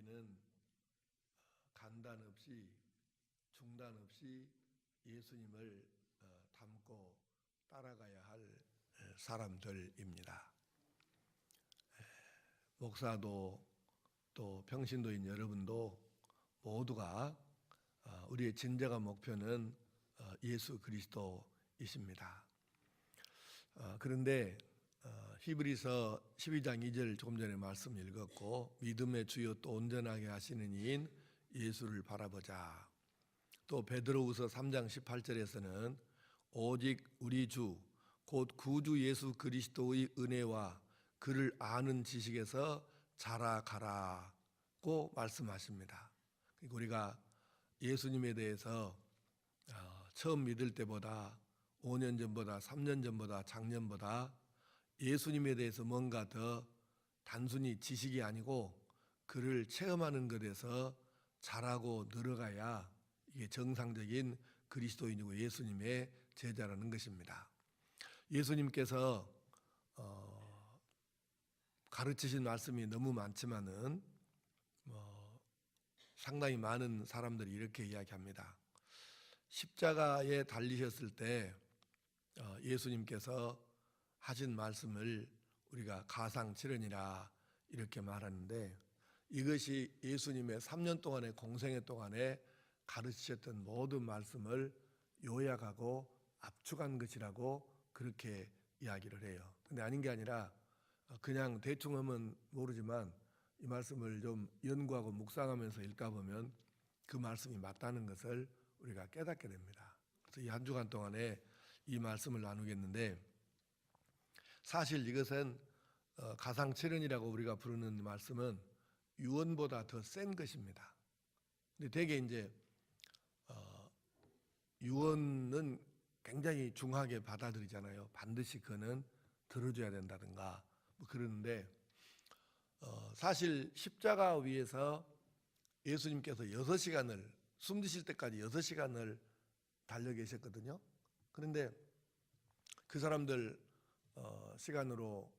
우리는 간단 없이 중단 없이 예수님을 닮고 따라가야 할 사람들입니다. 목사도 또 평신도인 여러분도 모두가 우리의 진정한 목표는 예수 그리스도이십니다. 그런데 히브리서 12장 2절 조금 전에 말씀 읽었고, 믿음의 주요 또 온전하게 하시는 이인 예수를 바라보자. 또 베드로후서 3장 18절에서는 오직 우리 주 곧 구주 예수 그리스도의 은혜와 그를 아는 지식에서 자라가라고 말씀하십니다. 그리고 우리가 예수님에 대해서 처음 믿을 때보다 5년 전보다 3년 전보다 작년보다 예수님에 대해서 뭔가 더 단순히 지식이 아니고 그를 체험하는 것에서 자라고 늘어가야 이게 정상적인 그리스도인이고 예수님의 제자라는 것입니다. 예수님께서 가르치신 말씀이 너무 많지만은 상당히 많은 사람들이 이렇게 이야기합니다. 십자가에 달리셨을 때 예수님께서 하신 말씀을 우리가 가상칠언이라 이렇게 말하는데, 이것이 예수님의 3년 동안의 공생애 동안에 가르치셨던 모든 말씀을 요약하고 압축한 것이라고 그렇게 이야기를 해요. 근데 아닌 게 아니라 그냥 대충 하면 모르지만 이 말씀을 좀 연구하고 묵상하면서 읽다 보면 그 말씀이 맞다는 것을 우리가 깨닫게 됩니다. 그래서 이 한 주간 동안에 이 말씀을 나누겠는데, 사실 이것은 가상칠언이라고 우리가 부르는 말씀은 유언보다 더 센 것입니다. 근데 대개 이제 유언은 굉장히 중하게 받아들이잖아요. 반드시 그는 들어줘야 된다든가 뭐 그러는데, 사실 십자가 위에서 예수님께서 6시간을 숨 쉬실 때까지 6시간을 달려 계셨거든요. 그런데 그 사람들 시간으로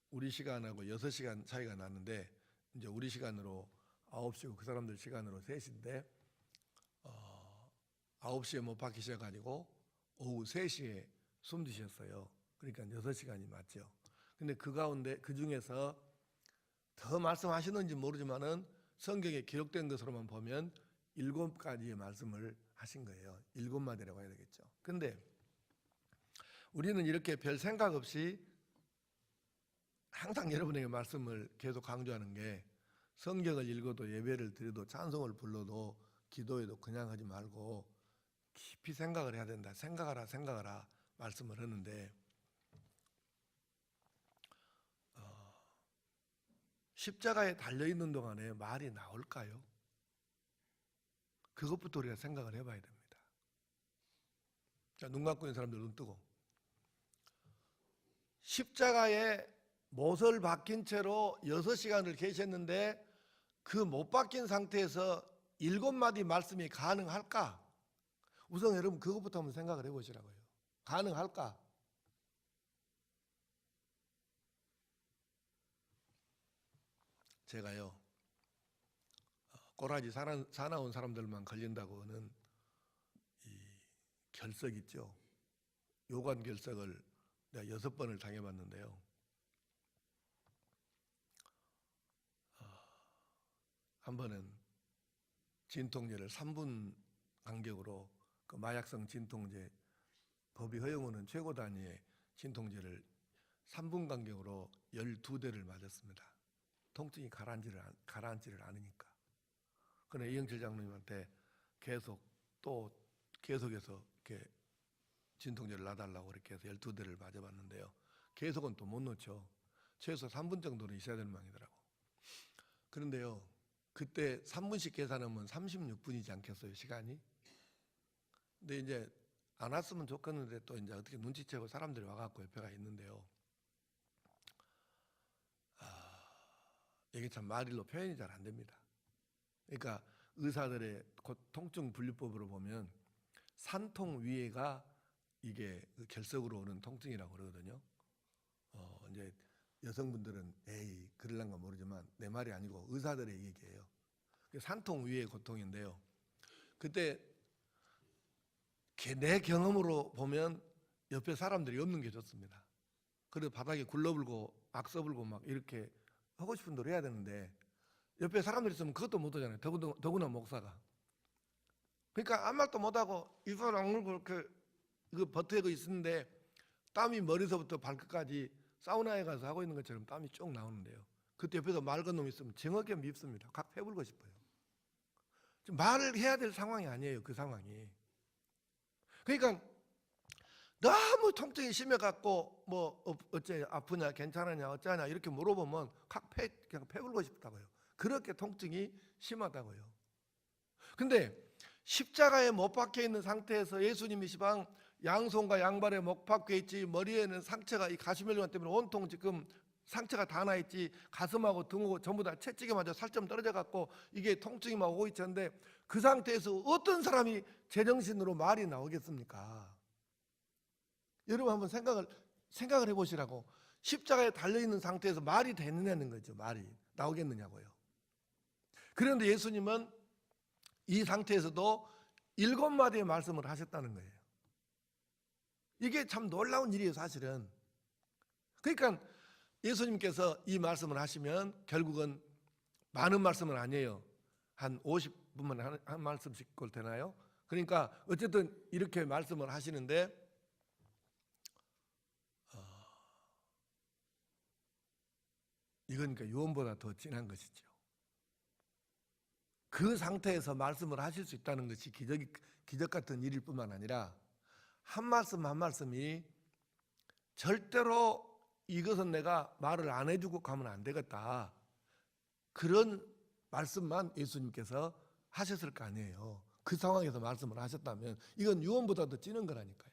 우리 시간하고 6시간 차이가 나는데, 이제 우리 시간으로 9시고 그 사람들 시간으로 3시인데 9시에 못 박히셔가지고 오후 3시에 숨지셨어요. 그러니까 6시간이 맞죠. 근데 그 가운데 그 중에서 더 말씀하시는지 모르지만은 성경에 기록된 것으로만 보면 7가지의 말씀을 하신 거예요. 7마디라고 해야 되겠죠. 근데 우리는 이렇게 별 생각 없이 항상 여러분에게 말씀을 계속 강조하는 게, 성경을 읽어도 예배를 드려도 찬송을 불러도 기도해도 그냥 하지 말고 깊이 생각을 해야 된다. 생각하라 말씀을 하는데, 십자가에 달려있는 동안에 말이 나올까요? 그것부터 우리가 생각을 해봐야 됩니다. 자, 눈 감고 있는 사람들 눈 뜨고, 십자가에 못을 박힌 채로 6시간을 계셨는데 그 못 박힌 상태에서 7마디 말씀이 가능할까? 우선 여러분 그것부터 한번 생각을 해보시라고요. 가능할까? 제가요, 꼬라지 사나운 사람들만 걸린다고는 이 결석 있죠. 요관 결석을 내가 6번을 당해봤는데요. 한 번은 진통제를 3분 간격으로, 그 마약성 진통제 법이 허용하는 최고 단위의 진통제를 3분 간격으로 12대를 맞았습니다. 통증이 가라앉지를 않으니까. 그러나 이영철 장로님한테 계속해서 이렇게 진통제를 놔달라고 이렇게 해서 12대를 맞아봤는데요. 계속은 또 못 놓죠. 최소 3분 정도는 있어야 될 망이더라고. 그런데요, 그때 3분씩 계산하면 36분이지 않겠어요, 시간이? 근데 이제 안 왔으면 좋겠는데 또 이제 어떻게 눈치채고 사람들이 와갖고 옆에가 있는데요. 이게 참 말일로 표현이 잘 안 됩니다. 그러니까 의사들의 통증 분류법으로 보면 산통 위에가 이게 결석으로 오는 통증이라고 그러거든요. 이제 여성분들은 에이 그럴란가 모르지만 내 말이 아니고 의사들의 얘기예요. 산통 위의 고통인데요. 그때 내 경험으로 보면 옆에 사람들이 없는 게 좋습니다. 그래서 바닥에 굴러불고 악서불고 막 이렇게 하고 싶은 대로 해야 되는데 옆에 사람들이 있으면 그것도 못하잖아요. 더구나 목사가. 그러니까 아무 말도 못하고 이손 악물고 이렇게 이거 버티고 있는데 땀이 머리서부터 발끝까지 사우나에 가서 하고 있는 것처럼 땀이 쭉 나오는데요. 그때 옆에서 맑은 놈이 있으면 정확히 밉습니다. 각 패불고 싶어요. 지금 말을 해야 될 상황이 아니에요. 그 상황이. 그러니까 너무 통증이 심해갖고 뭐 어째 아프냐 괜찮으냐 어쩌냐 이렇게 물어보면 그냥 패불고 싶다고요. 그렇게 통증이 심하다고요. 근데 십자가에 못 박혀 있는 상태에서 예수님이 시방 양손과 양발에 못 박혀 있지, 머리에는 상처가 이 가시멜로만 때문에 온통 지금 상처가 다 나 있지, 가슴하고 등하고 전부 다 채찍에 맞아 살점 떨어져 갖고 이게 통증이 막 오고 있는데 그 상태에서 어떤 사람이 제정신으로 말이 나오겠습니까? 여러분 한번 생각을 해보시라고. 십자가에 달려있는 상태에서 말이 되느냐는 거죠. 말이 나오겠느냐고요. 그런데 예수님은 이 상태에서도 7마디의 말씀을 하셨다는 거예요. 이게 참 놀라운 일이에요, 사실은. 그러니까 예수님께서 이 말씀을 하시면 결국은 많은 말씀은 아니에요. 한 50분만 한 말씀씩 꼴 되나요? 그러니까 어쨌든 이렇게 말씀을 하시는데 이건 그러니까 유언보다 더 진한 것이죠. 그 상태에서 말씀을 하실 수 있다는 것이 기적 같은 일일 뿐만 아니라 한 말씀 한 말씀이 절대로 이것은 내가 말을 안 해주고 가면 안 되겠다, 그런 말씀만 예수님께서 하셨을 거 아니에요. 그 상황에서 말씀을 하셨다면 이건 유언보다 더 진한 거라니까요.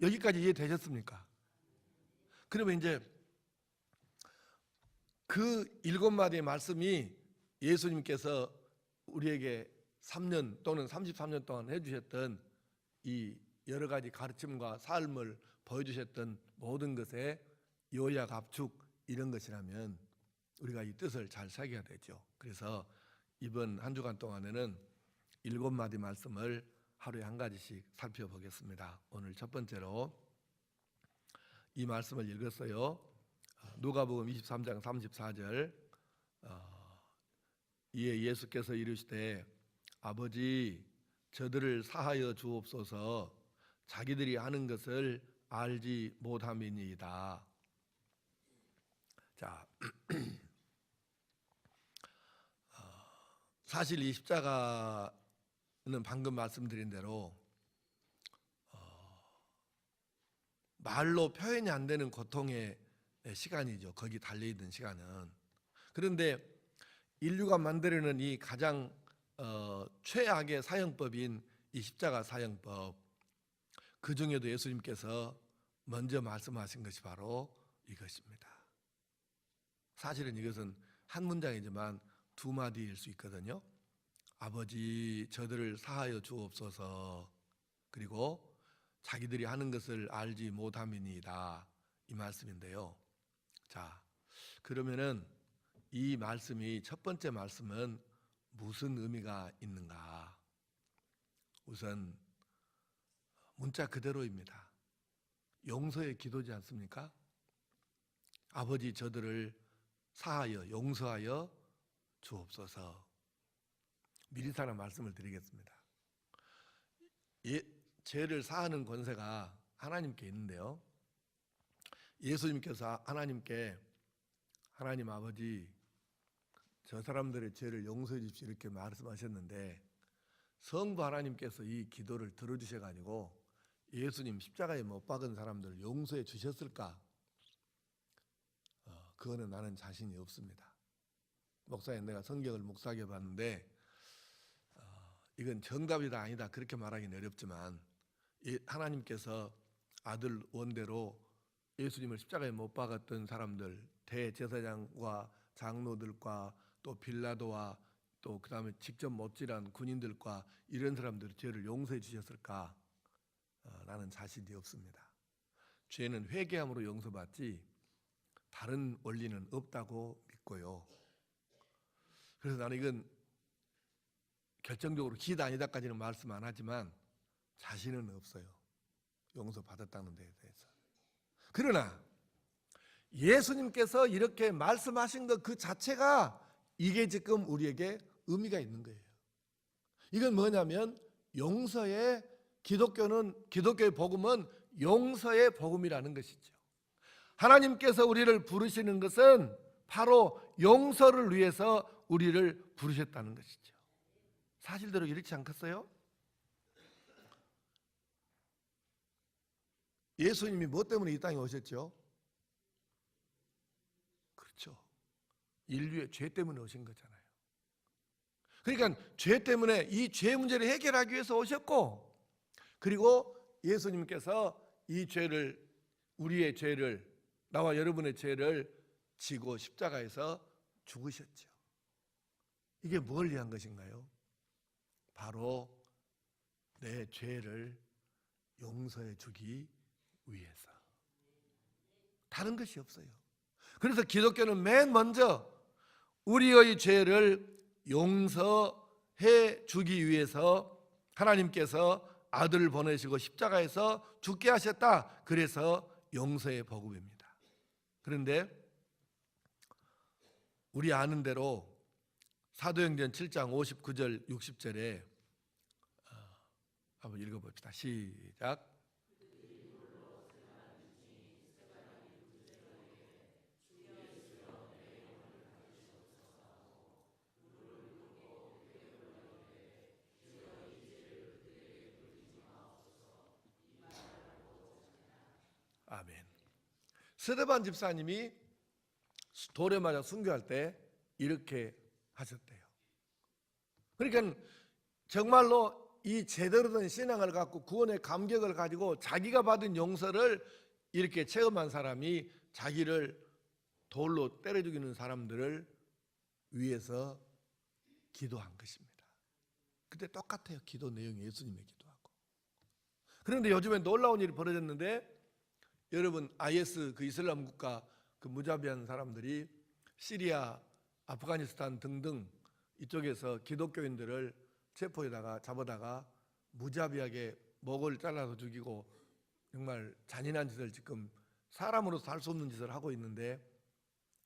여기까지 이해되셨습니까? 그러면 이제 그 7마디의 말씀이 예수님께서 우리에게 3년 또는 33년 동안 해주셨던 이 여러 가지 가르침과 삶을 보여주셨던 모든 것의 요약, 압축 이런 것이라면 우리가 이 뜻을 잘 새겨야 되죠. 그래서 이번 한 주간 동안에는 7마디 말씀을 하루에 한 가지씩 살펴보겠습니다. 오늘 첫 번째로 이 말씀을 읽었어요. 누가복음 23장 34절. 이에 예수께서 이르시되 아버지 저들을 사하여 주옵소서, 자기들이 하는 것을 알지 못함이니이다. 자, 사실 이 십자가는 방금 말씀드린 대로 말로 표현이 안 되는 고통의 시간이죠. 거기 달려있는 시간은. 그런데 인류가 만들어낸 이 가장 최악의 사형법인 이 십자가 사형법, 그 중에도 예수님께서 먼저 말씀하신 것이 바로 이것입니다. 사실은 이것은 한 문장이지만 2마디일 수 있거든요. 아버지 저들을 사하여 주옵소서, 그리고 자기들이 하는 것을 알지 못함이니이다, 이 말씀인데요. 자, 그러면은 이 말씀이, 첫 번째 말씀은 무슨 의미가 있는가? 우선 문자 그대로입니다. 용서의 기도지 않습니까? 아버지 저들을 사하여 용서하여 주옵소서. 미리 하나 말씀을 드리겠습니다. 죄를 사하는 권세가 하나님께 있는데요, 예수님께서 하나님께 하나님 아버지 저 사람들의 죄를 용서해 주십시오 이렇게 말씀하셨는데 성부 하나님께서 이 기도를 들어주셔가지고 예수님 십자가에 못 박은 사람들을 용서해 주셨을까? 그거는 나는 자신이 없습니다. 목사님, 내가 성경을 묵상해 봤는데 이건 정답이다 아니다 그렇게 말하기는 어렵지만 하나님께서 아들 원대로 예수님을 십자가에 못 박았던 사람들, 대제사장과 장로들과 또 빌라도와 또 그 다음에 직접 못질한 군인들과 이런 사람들의 죄를 용서해 주셨을까? 나는 자신이 없습니다. 죄는 회개함으로 용서받지 다른 원리는 없다고 믿고요. 그래서 나는 이건 결정적으로 기다 아니다까지는 말씀 안 하지만 자신은 없어요. 용서받았다는 데에 대해서. 그러나 예수님께서 이렇게 말씀하신 것 그 자체가 이게 지금 우리에게 의미가 있는 거예요. 이건 뭐냐면 용서의 기독교의 복음은 용서의 복음이라는 것이죠. 하나님께서 우리를 부르시는 것은 바로 용서를 위해서 우리를 부르셨다는 것이죠. 사실대로 이렇지 않겠어요? 예수님이 뭐 때문에 이 땅에 오셨죠? 그렇죠. 인류의 죄 때문에 오신 거잖아요. 그러니까 죄 때문에 이 죄 문제를 해결하기 위해서 오셨고, 그리고 예수님께서 이 죄를, 우리의 죄를, 나와 여러분의 죄를 지고 십자가에서 죽으셨죠. 이게 뭘 위한 것인가요? 바로 내 죄를 용서해 주기 위해서. 다른 것이 없어요. 그래서 기독교는 맨 먼저 우리의 죄를 용서해 주기 위해서 하나님께서 아들을 보내시고 십자가에서 죽게 하셨다. 그래서 용서의 복음입니다. 그런데 우리 아는 대로 사도행전 7장 59절 60절에 한번 읽어봅시다. 시작. 아멘. 스데반 집사님이 돌에 맞아 순교할 때 이렇게 하셨대요. 그러니까 정말로 이 제대로 된 신앙을 갖고 구원의 감격을 가지고 자기가 받은 용서를 이렇게 체험한 사람이 자기를 돌로 때려 죽이는 사람들을 위해서 기도한 것입니다. 근데 똑같아요. 기도 내용이 예수님의 기도하고. 그런데 요즘에 놀라운 일이 벌어졌는데, 여러분 IS 그 이슬람 국가 그 무자비한 사람들이 시리아, 아프가니스탄 등등 이쪽에서 기독교인들을 체포에다가 잡아다가 무자비하게 목을 잘라서 죽이고 정말 잔인한 짓을 지금 사람으로서 할 수 없는 짓을 하고 있는데,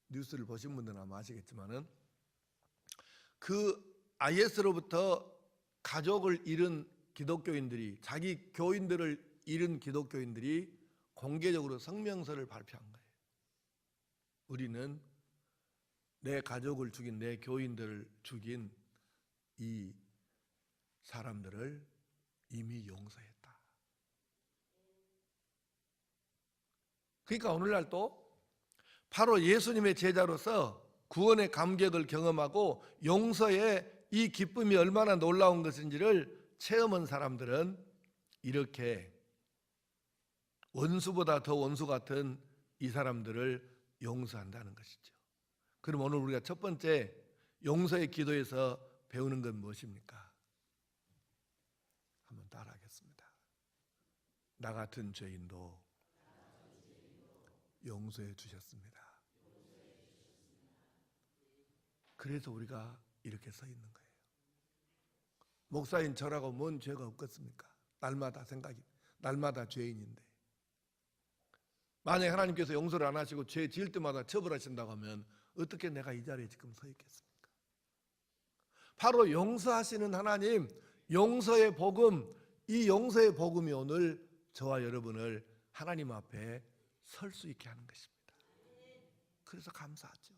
뉴스를 보신 분들은 아마 아시겠지만은 그 IS로부터 가족을 잃은 기독교인들이, 자기 교인들을 잃은 기독교인들이 공개적으로 성명서를 발표한 거예요. 우리는 내 가족을 죽인, 내 교인들을 죽인 이 사람들을 이미 용서했다. 그러니까 오늘날 또 바로 예수님의 제자로서 구원의 감격을 경험하고 용서의 이 기쁨이 얼마나 놀라운 것인지를 체험한 사람들은 이렇게 원수보다 더 원수 같은 이 사람들을 용서한다는 것이죠. 그럼 오늘 우리가 첫 번째 용서의 기도에서 배우는 건 무엇입니까? 한번 따라하겠습니다. 나 같은 죄인도 용서해 주셨습니다. 그래서 우리가 이렇게 서 있는 거예요. 목사인 저라고 뭔 죄가 없겠습니까? 날마다 날마다 죄인인데. 만약 하나님께서 용서를 안 하시고 죄 지을 때마다 처벌하신다고 하면 어떻게 내가 이 자리에 지금 서 있겠습니까? 바로 용서하시는 하나님, 용서의 복음, 이 용서의 복음이 오늘 저와 여러분을 하나님 앞에 설 수 있게 하는 것입니다. 그래서 감사하죠.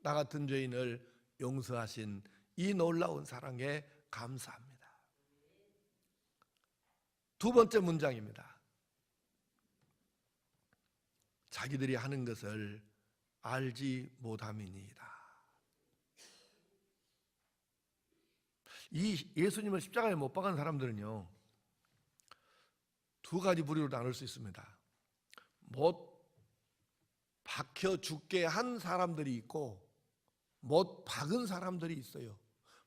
나 같은 죄인을 용서하신 이 놀라운 사랑에 감사합니다. 두 번째 문장입니다. 자기들이 하는 것을 알지 못함이니이다. 이 예수님을 십자가에 못 박은 사람들은요, 두 가지 부류로 나눌 수 있습니다. 못 박혀 죽게 한 사람들이 있고 못 박은 사람들이 있어요.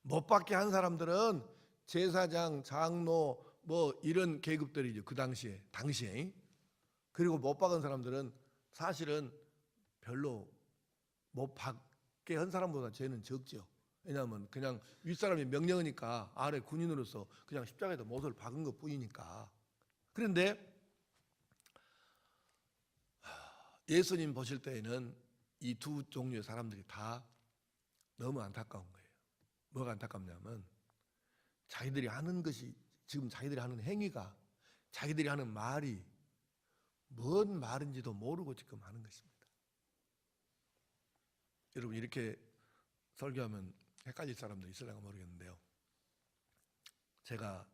못 박게 한 사람들은 제사장, 장로 뭐 이런 계급들이죠. 그 당시에. 그리고 못 박은 사람들은 사실은 별로 못 박게 한 사람보다 죄는 적죠. 왜냐하면 그냥 윗사람이 명령하니까 아래 군인으로서 그냥 십자가에다 못을 박은 것 뿐이니까. 그런데 예수님 보실 때에는 이 두 종류의 사람들이 다 너무 안타까운 거예요. 뭐가 안타깝냐면 자기들이 하는 것이, 지금 자기들이 하는 행위가, 자기들이 하는 말이 뭔 말인지도 모르고 지금 하는 것입니다. 여러분, 이렇게 설교하면 헷갈릴 사람도 있을까 모르겠는데요, 제가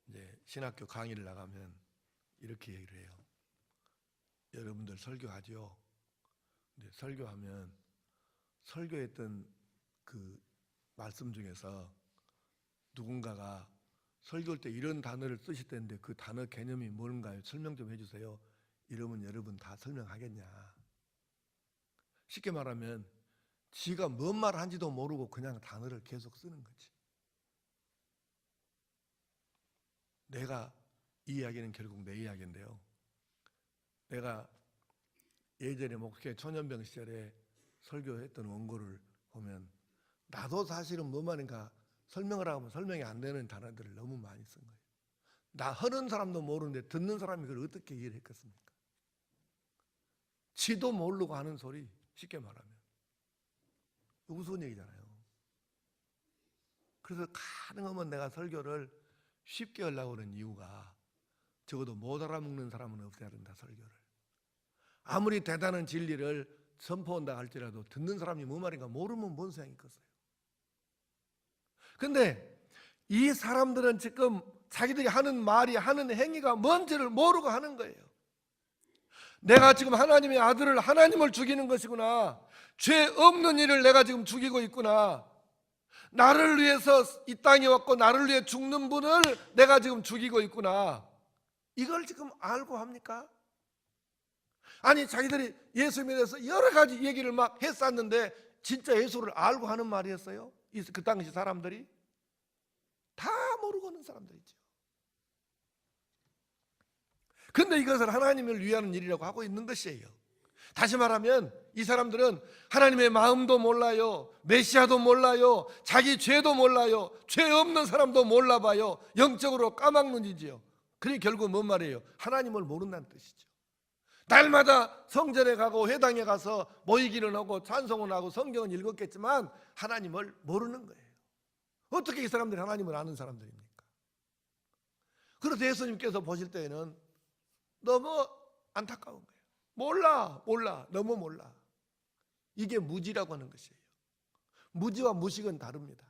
이제 신학교 강의를 나가면 이렇게 얘기를 해요. 여러분들 설교하죠. 근데 설교하면 설교했던 그 말씀 중에서 누군가가 설교할 때 이런 단어를 쓰셨다는데 그 단어 개념이 뭔가요? 설명 좀 해주세요. 이러면 여러분 다 설명하겠냐? 쉽게 말하면 지가 뭔 말을 한지도 모르고 그냥 단어를 계속 쓰는 거지. 내가, 이 이야기는 결국 내 이야기인데요, 내가 예전에 목회 초년병 시절에 설교했던 원고를 보면 나도 사실은 뭔 말인가 설명을 하면 설명이 안 되는 단어들을 너무 많이 쓴 거예요. 나 하는 사람도 모르는데 듣는 사람이 그걸 어떻게 이해를 했겠습니까? 지도 모르고 하는 소리, 쉽게 말하면 우스운 얘기잖아요. 그래서 가능하면 내가 설교를 쉽게 하려고 하는 이유가, 적어도 못 알아먹는 사람은 없어야 된다, 설교를. 아무리 대단한 진리를 선포한다 할지라도 듣는 사람이 뭐 말인가 모르면 뭔 소용이 있겠어요. 근데 이 사람들은 지금 자기들이 하는 말이, 하는 행위가 뭔지를 모르고 하는 거예요. 내가 지금 하나님의 아들을, 하나님을 죽이는 것이구나, 죄 없는 일을 내가 지금 죽이고 있구나, 나를 위해서 이 땅에 왔고 나를 위해 죽는 분을 내가 지금 죽이고 있구나, 이걸 지금 알고 합니까? 아니, 자기들이 예수님에 대해서 여러 가지 얘기를 막 했었는데 진짜 예수를 알고 하는 말이었어요? 그 당시 사람들이 다 모르고 하는 사람들이죠. 근데 이것을 하나님을 위하는 일이라고 하고 있는 것이에요. 다시 말하면 이 사람들은 하나님의 마음도 몰라요, 메시아도 몰라요, 자기 죄도 몰라요, 죄 없는 사람도 몰라봐요. 영적으로 까막눈이지요. 그러니 결국 뭔 말이에요? 하나님을 모른다는 뜻이죠. 날마다 성전에 가고 회당에 가서 모이기는 하고 찬송은 하고 성경은 읽었겠지만 하나님을 모르는 거예요. 어떻게 이 사람들이 하나님을 아는 사람들입니까? 그래서 예수님께서 보실 때에는 너무 안타까운 거예요. 몰라, 너무 몰라. 이게 무지라고 하는 것이에요. 무지와 무식은 다릅니다.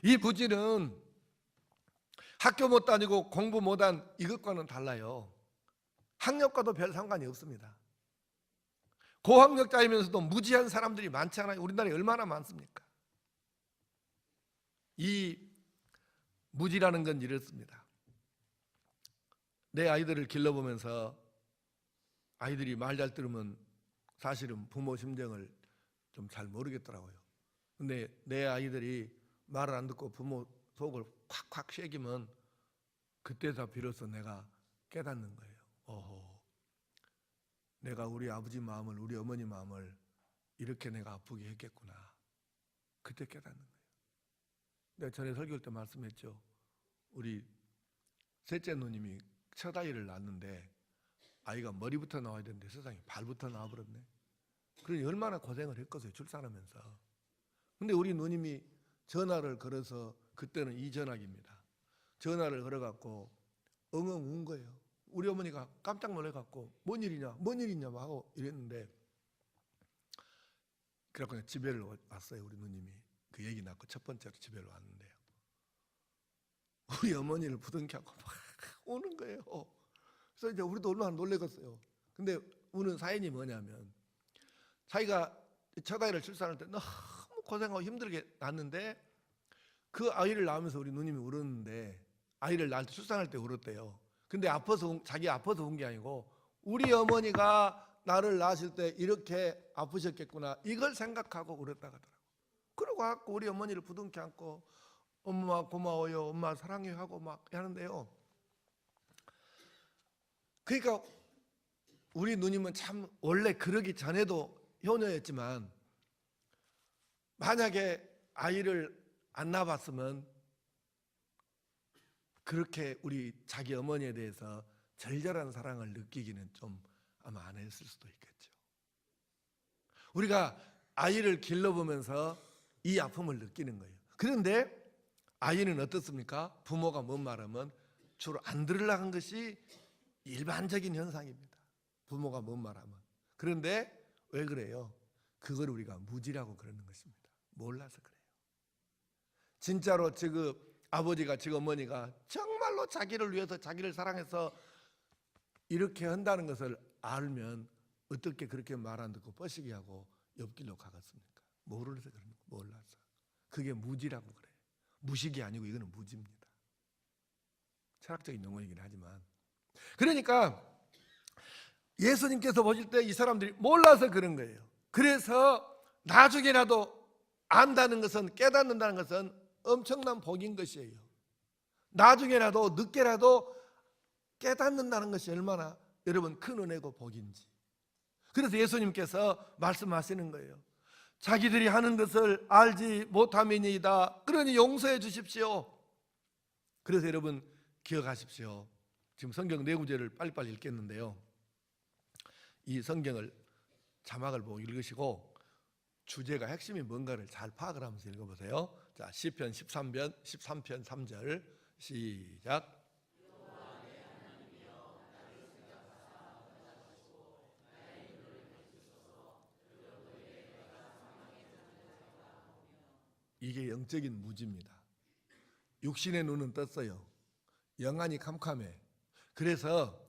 이 무지는 학교 못 다니고 공부 못한 이것과는 달라요. 학력과도 별 상관이 없습니다. 고학력자이면서도 무지한 사람들이 많잖아요. 우리나라에 얼마나 많습니까? 이 무지라는 건 이렇습니다. 내 아이들을 길러보면서 아이들이 말 잘 들으면 사실은 부모 심정을 좀 잘 모르겠더라고요. 근데 내 아이들이 말을 안 듣고 부모 속을 콱콱 새기면 그때서 비로소 내가 깨닫는 거예요. 오호, 내가 우리 아버지 마음을, 우리 어머니 마음을 이렇게 내가 아프게 했겠구나. 그때 깨닫는 거예요. 내가 전에 설교할 때 말씀했죠. 우리 셋째 누님이 첫 아이를 낳았는데 아이가 머리부터 나와야 되는데 세상에 발부터 나와버렸네. 그러니 얼마나 고생을 했겠어요, 출산하면서. 근데 우리 누님이 전화를 걸어서, 그때는 이전화기입니다. 전화를 걸어갖고 엉엉 운 거예요. 우리 어머니가 깜짝 놀래갖고 뭔 일이냐 하고 이랬는데, 그래갖고 집에를 왔어요. 우리 누님이 그 얘기 낳고 첫 번째로 집에를 왔는데요, 우리 어머니를 부둥켜갖고 막 우는 거예요. 그래서 이제 우리도 얼마나 놀래겠어요. 근데 우는 사연이 뭐냐면, 자기가 첫 아이를 출산할 때 너무 고생하고 힘들게 낳았는데 그 아이를 낳으면서 우리 누님이 울었는데, 아이를 낳을 때, 출산할 때 울었대요. 근데 자기 아파서 운 게 아니고 우리 어머니가 나를 낳으실 때 이렇게 아프셨겠구나, 이걸 생각하고 울었다고 하더라고요. 그러고 우리 어머니를 부둥켜 안고 엄마 고마워요, 엄마 사랑해요 하고 막 하는데요. 그러니까 우리 누님은 참 원래 그러기 전에도 효녀였지만, 만약에 아이를 안 낳았으면 그렇게 우리 자기 어머니에 대해서 절절한 사랑을 느끼기는 좀 아마 안 했을 수도 있겠죠. 우리가 아이를 길러보면서 이 아픔을 느끼는 거예요. 그런데 아이는 어떻습니까? 부모가 뭔 말하면 주로 안 들으려고 한 것이 일반적인 현상입니다. 부모가 뭔 말하면. 그런데 왜 그래요? 그걸 우리가 무지라고 그러는 것입니다. 몰라서 그래요. 진짜로 지금 아버지가 지금 어머니가 정말로 자기를 위해서 자기를 사랑해서 이렇게 한다는 것을 알면 어떻게 그렇게 말 안 듣고 뻐시기 하고 옆길로 가겠습니까? 모르서 그러는 거, 몰라서. 그게 무지라고 그래요. 무식이 아니고 이거는 무지입니다. 철학적인 용어이긴 하지만. 그러니까 예수님께서 보실 때 이 사람들이 몰라서 그런 거예요. 그래서 나중에라도 안다는 것은, 깨닫는다는 것은 엄청난 복인 것이에요. 나중에라도 늦게라도 깨닫는다는 것이 얼마나 여러분 큰 은혜고 복인지. 그래서 예수님께서 말씀하시는 거예요. 자기들이 하는 것을 알지 못함이니이다. 그러니 용서해 주십시오. 그래서 여러분 기억하십시오. 지금 성경 네 구절을 빨리빨리 읽겠는데요. 이 성경을 자막을 보고 읽으시고 주제가 핵심이 뭔가를 잘 파악을 하면서 읽어보세요. 자, 시편 13편 3절 시작. 이게 영적인 무지입니다. 육신의 눈은 떴어요. 영안이 캄캄해. 그래서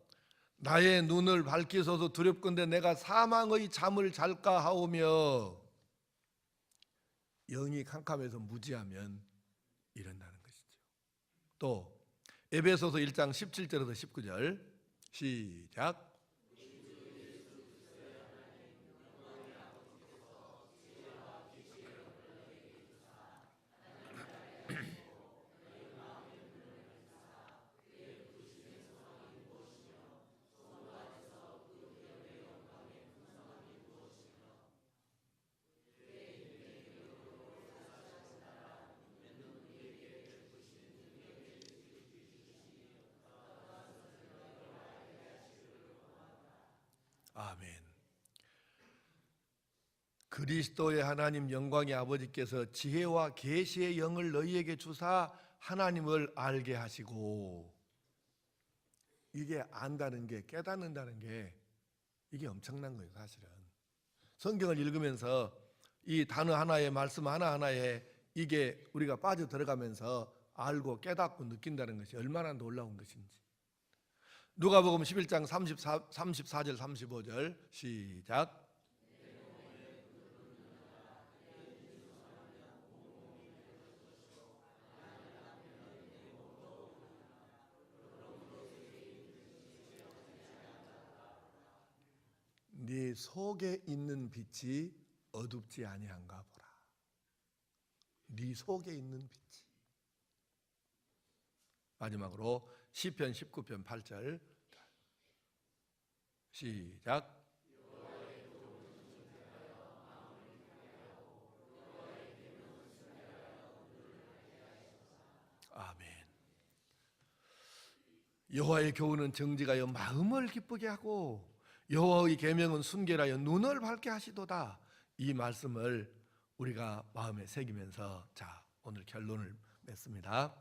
나의 눈을 밝히소서 두렵건대 내가 사망의 잠을 잘까 하오며, 영이 캄캄해서 무지하면 이런다는 것이죠. 또 에베소서 1장 17절에서 19절 시작. 아멘. 그리스도의 하나님 영광의 아버지께서 지혜와 계시의 영을 너희에게 주사 하나님을 알게 하시고, 이게 안다는 게, 깨닫는다는 게 이게 엄청난 거예요. 사실은 성경을 읽으면서 이 단어 하나에, 말씀 하나하나에 이게 우리가 빠져 들어가면서 알고 깨닫고 느낀다는 것이 얼마나 놀라운 것인지. 누가복음 11장 34절 35절 시작. 네 속에 있는 빛이 어둡지 아니한가 보라. 네 속에 있는 빛이. 마지막으로 시편 19편 8절 시작. 아멘. 여호와의 교훈은 정직하여 마음을 기쁘게 하고 여호와의 계명은 순결하여 눈을 밝게 하시도다. 이 말씀을 우리가 마음에 새기면서 자, 오늘 결론을 맺습니다.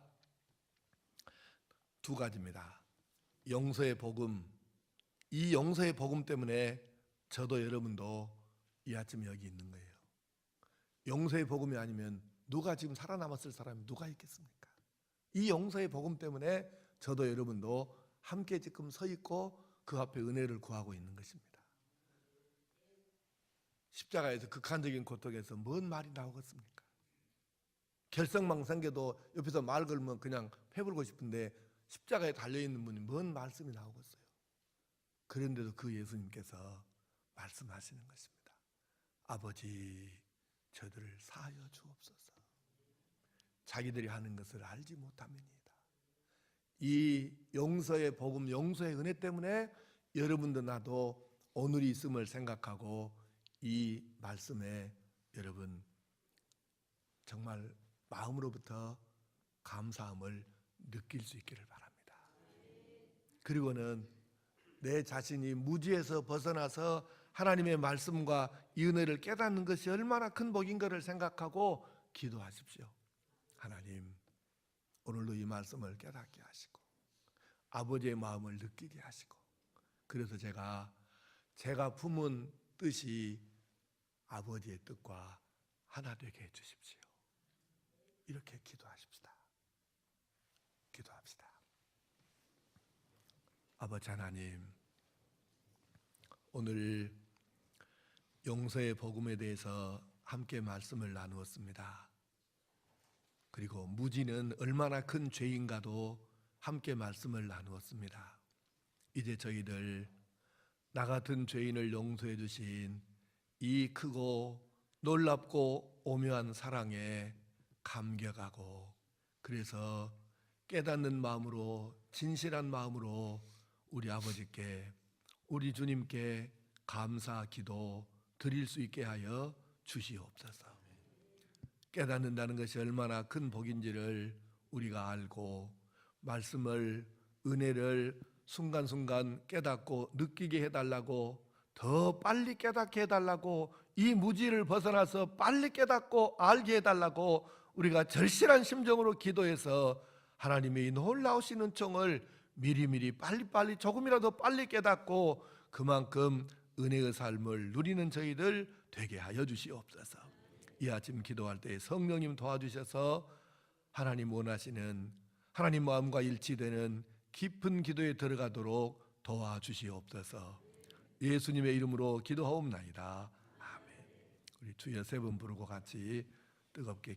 두 가지입니다. 용서의 복음. 이 용서의 복음 때문에 저도 여러분도 이 아침 여기 있는 거예요. 용서의 복음이 아니면 누가 지금 살아남았을 사람이 누가 있겠습니까? 이 용서의 복음 때문에 저도 여러분도 함께 지금 서 있고 그 앞에 은혜를 구하고 있는 것입니다. 십자가에서 극한적인 고통에서 뭔 말이 나오겠습니까? 결석망상계도 옆에서 말 걸면 그냥 패불고 싶은데 십자가에 달려있는 분이 뭔 말씀이 나오겠어요? 그런데도 그 예수님께서 말씀하시는 것입니다. 아버지, 저들을 사하여 주옵소서. 자기들이 하는 것을 알지 못함이니이다. 이 용서의 복음, 용서의 은혜 때문에 여러분도 나도 오늘이 있음을 생각하고 이 말씀에 여러분 정말 마음으로부터 감사함을 느낄 수 있기를 바랍니다. 그리고는 내 자신이 무지에서 벗어나서 하나님의 말씀과 이 은혜를 깨닫는 것이 얼마나 큰 복인가를 생각하고 기도하십시오. 하나님, 오늘도 이 말씀을 깨닫게 하시고 아버지의 마음을 느끼게 하시고, 그래서 제가 품은 뜻이 아버지의 뜻과 하나 되게 해주십시오. 이렇게 기도하십시다. 기도합시다. 아버지 하나님, 오늘 용서의 복음에 대해서 함께 말씀을 나누었습니다. 그리고 무지는 얼마나 큰 죄인가도 함께 말씀을 나누었습니다. 이제 저희들 나 같은 죄인을 용서해 주신 이 크고 놀랍고 오묘한 사랑에 감격하고, 그래서 깨닫는 마음으로, 진실한 마음으로 우리 아버지께, 우리 주님께 감사 기도 드릴 수 있게 하여 주시옵소서. 깨닫는다는 것이 얼마나 큰 복인지를 우리가 알고, 말씀을, 은혜를 순간순간 깨닫고 느끼게 해달라고, 더 빨리 깨닫게 해달라고, 이 무지를 벗어나서 빨리 깨닫고 알게 해달라고 우리가 절실한 심정으로 기도해서 하나님의 이 놀라우신 은총을 미리미리 빨리빨리 조금이라도 빨리 깨닫고 그만큼 은혜의 삶을 누리는 저희들 되게 하여 주시옵소서. 이 아침 기도할 때 성령님 도와주셔서 하나님 원하시는, 하나님 마음과 일치되는 깊은 기도에 들어가도록 도와주시옵소서. 예수님의 이름으로 기도하옵나이다. 아멘. 우리 주여 세 번 부르고 같이 뜨겁게